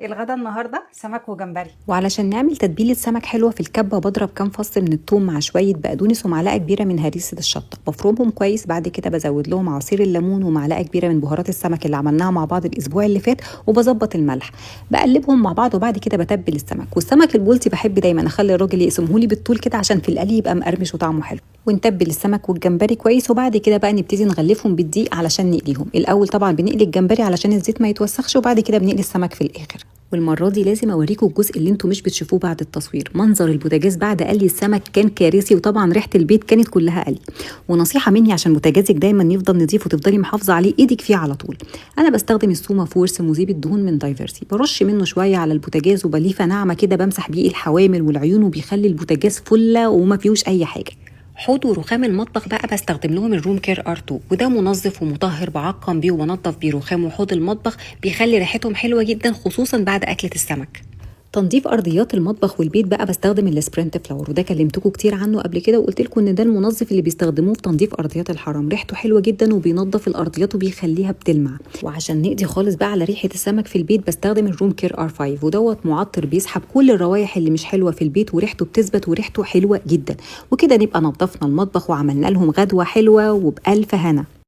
الغدا النهارده سمك وجمبري. وعلشان نعمل تتبيلة سمك حلوة في الكبة بضرب كام فص من الثوم مع شوية بقدونس ومعلقة كبيرة من هريسة الشطة، بفرمهم كويس. بعد كده بزود لهم عصير الليمون ومعلقة كبيرة من بهارات السمك اللي عملناها مع بعض الأسبوع اللي فات، وبظبط الملح. بقلبهم مع بعض وبعد كده بتبل السمك. والسمك البولتي بحب دايما أخلي الراجل يقسمهولي بالطول كده عشان في القلي يبقى مقرمش وطعمه حلو. ونتبل السمك والجمبري كويس، وبعد كده بقى نبتدي نغلفهم بالدقيق علشان نقليهم. الأول طبعا بنقلي الجمبري علشان الزيت ما يتوسخش، وبعد كده بنقلي السمك في الآخر. والمره دي لازم اوريكم الجزء اللي انتوا مش بتشوفوه بعد التصوير. منظر البوتاجاز بعد قلي السمك كان كارثي، وطبعا ريحه البيت كانت كلها قلي. ونصيحه مني عشان بوتاجازك دايما يفضل نظيف وتفضلي محافظه عليه ايدك فيه على طول، انا بستخدم السوما فورس مذيب الدهون من دايفرسي. برش منه شويه على البوتاجاز وبليفه ناعمه كده بمسح بيه الحوامل والعيون، وبيخلي البوتاجاز فله وما فيهوش اي حاجه. حوض ورخام المطبخ بقى بستخدم لهم الروم كير ار2، وده منظف ومطهر بعقم بيه وبنضف بيه رخام وحوض المطبخ، بيخلي ريحتهم حلوه جدا خصوصا بعد اكله السمك. تنظيف ارضيات المطبخ والبيت بقى بستخدم السبرنت فلاور، وده كلمتكم كتير عنه قبل كده وقلت لكم ان ده المنظف اللي بيستخدموه في تنظيف ارضيات الحرام. ريحته حلوه جدا وبينظف الارضيات وبيخليها بتلمع. وعشان نقضي خالص بقى على ريحه السمك في البيت بستخدم الروم كير ار5، ودوت معطر بيسحب كل الروائح اللي مش حلوه في البيت، وريحته بتثبت وريحته حلوه جدا. وكده نبقى نظفنا المطبخ وعملنا لهم غدوه حلوه وبألف هنا.